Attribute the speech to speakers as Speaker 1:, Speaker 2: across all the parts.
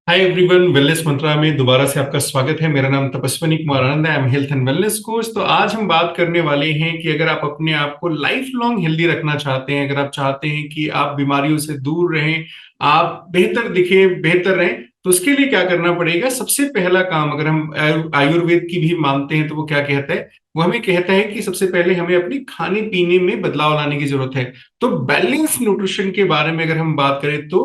Speaker 1: Hi everyone, wellness मंत्रा में दोबारा से आपका स्वागत है। मेरा नाम तपस्विनी कुमार आनंद है। I am health and wellness coach. तो आज हम बात करने वाले हैं कि अगर आप अपने आप को लाइफ लॉन्ग हेल्दी रखना चाहते हैं, अगर आप चाहते हैं कि आप बीमारियों से दूर रहें, आप बेहतर दिखें, बेहतर रहें, तो उसके लिए क्या करना पड़ेगा। सबसे पहला काम, अगर हम आयुर्वेद की भी मानते हैं तो वो क्या कहता है, वो हमें कहता है कि सबसे पहले हमें अपने खाने पीने में बदलाव लाने की जरूरत है। तो बैलेंस न्यूट्रिशन के बारे में अगर हम बात करें तो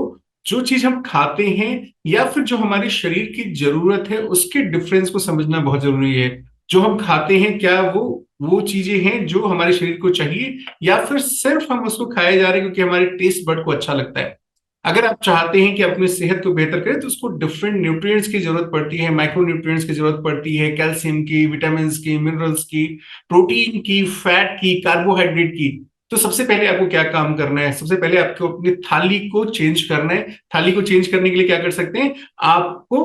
Speaker 1: जो चीज हम खाते हैं या फिर जो हमारे शरीर की जरूरत है उसके डिफरेंस को समझना बहुत जरूरी है। जो हम खाते हैं क्या वो चीजें हैं जो हमारे शरीर को चाहिए, या फिर सिर्फ हम उसको खाए जा रहे हैं क्योंकि हमारे टेस्ट बड को अच्छा लगता है। अगर आप चाहते हैं कि अपनी सेहत को बेहतर करें तो उसको डिफरेंट न्यूट्रिएंट्स की जरूरत पड़ती है, माइक्रो न्यूट्रिएंट्स की जरूरत पड़ती है, कैल्शियम की, विटामिन की, मिनरल्स की, प्रोटीन की, फैट की, कार्बोहाइड्रेट की। तो सबसे पहले आपको क्या काम करना है, सबसे पहले आपको अपनी थाली को चेंज करना है। थाली को चेंज करने के लिए क्या कर सकते हैं, आपको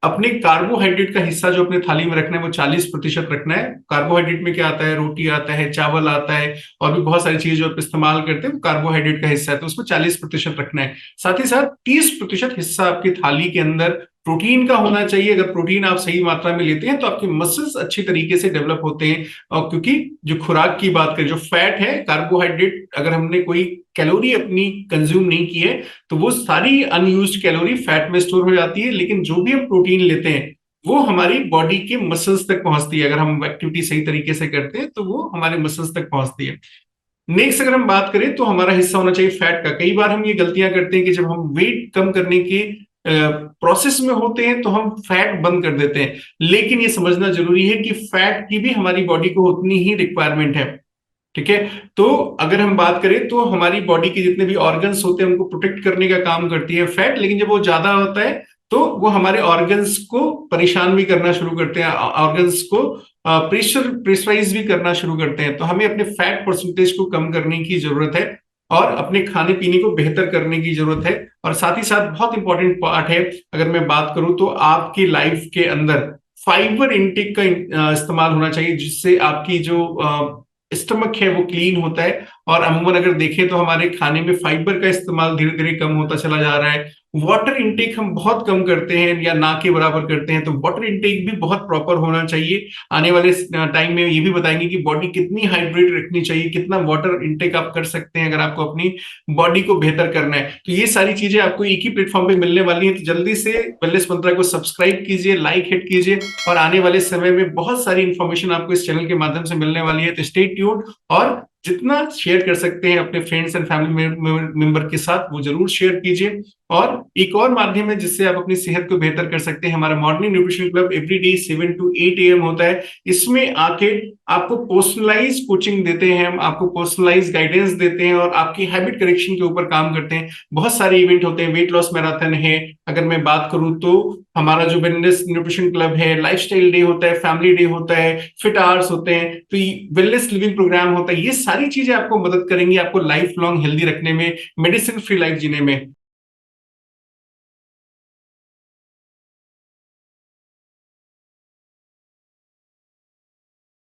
Speaker 1: अपने कार्बोहाइड्रेट का हिस्सा जो अपने थाली में रखना है वो 40% रखना है। कार्बोहाइड्रेट में क्या आता है, रोटी आता है, चावल आता है, और भी बहुत सारी चीजें जो आप इस्तेमाल करते हैं वो कार्बोहाइड्रेट का हिस्सा है, तो उसको 40% रखना है। साथ ही साथ 30% हिस्सा आपकी थाली के अंदर प्रोटीन का होना चाहिए। अगर प्रोटीन आप सही मात्रा में लेते हैं तो आपके मसल्स अच्छी तरीके से डेवलप होते हैं। और क्योंकि जो खुराक की बात करें, जो फैट है, कार्बोहाइड्रेट, अगर हमने कोई कैलोरी अपनी कंज्यूम नहीं की है तो वो सारी अनयूज्ड कैलोरी फैट में स्टोर हो जाती है। लेकिन जो भी हम प्रोटीन लेते हैं वो हमारी बॉडी के मसल्स तक पहुंचती है। अगर हम एक्टिविटी सही तरीके से करते हैं तो वो हमारे मसल्स तक पहुंचती है। नेक्स्ट अगर हम बात करें तो हमारा हिस्सा होना चाहिए फैट का। कई बार हम ये गलतियां करते हैं कि जब हम वेट कम करने के प्रोसेस में होते हैं तो हम फैट बंद कर देते हैं। लेकिन ये समझना जरूरी है कि फैट की भी हमारी बॉडी को उतनी ही रिक्वायरमेंट है। ठीक है। तो अगर हम बात करें तो हमारी बॉडी के जितने भी ऑर्गन्स होते हैं उनको प्रोटेक्ट करने का काम करती है फैट। लेकिन जब वो ज्यादा होता है तो वो हमारे ऑर्गन्स को परेशान भी करना शुरू करते हैं, ऑर्गन्स को प्रेशराइज भी करना शुरू करते हैं। तो हमें अपने फैट परसेंटेज को कम करने की जरूरत है और अपने खाने पीने को बेहतर करने की जरूरत है। और साथ ही साथ बहुत इंपॉर्टेंट पार्ट है, अगर मैं बात करूं तो आपकी लाइफ के अंदर फाइबर इंटेक का इस्तेमाल होना चाहिए, जिससे आपकी जो स्टमक है वो क्लीन होता है। और अमूमन अगर देखें तो हमारे खाने में फाइबर का इस्तेमाल धीरे धीरे कम होता चला जा रहा है। वाटर इंटेक हम बहुत कम करते हैं या ना के बराबर करते हैं, तो वाटर इंटेक भी बहुत प्रॉपर होना चाहिए। आने वाले टाइम में ये भी बताएंगे कि बॉडी कितनी हाइड्रेट रखनी चाहिए, कितना वाटर इंटेक आप कर सकते हैं अगर आपको अपनी बॉडी को बेहतर करना है। तो ये सारी चीजें आपको एक ही प्लेटफॉर्म पे मिलने वाली हैं। तो जल्दी से वेलनेस मंत्रा को सब्सक्राइब कीजिए, लाइक हिट कीजिए, और आने वाले समय में बहुत सारी इंफॉर्मेशन आपको इस चैनल के माध्यम से मिलने वाली है। तो स्टे ट्यून्ड, और जितना शेयर कर सकते हैं अपने फ्रेंड्स एंड फैमिली मेंबर के साथ वो जरूर शेयर कीजिए। और एक और माध्यम है जिससे आप अपनी सेहत को बेहतर कर सकते हैं, हमारा morning nutrition club everyday 7 to 8 AM होता है। इसमें आके आपको पर्सनलाइज कोचिंग देते हैं, हम आपको पर्सनलाइज गाइडेंस देते हैं और आपकी हैबिट करेक्शन के ऊपर काम करते हैं। बहुत सारे इवेंट होते हैं, वेट लॉस मैराथन है, अगर मैं बात करूं तो हमारा जो वेलनेस न्यूट्रिशन क्लब है, लाइफस्टाइल डे होता है, फैमिली डे होता है, फिट आवर्स होते हैं, तो वेलनेस लिविंग प्रोग्राम होता है। ये सारी चीजें आपको मदद करेंगी आपको लाइफ लॉन्ग हेल्दी रखने में, मेडिसिन फ्री लाइफ जीने में।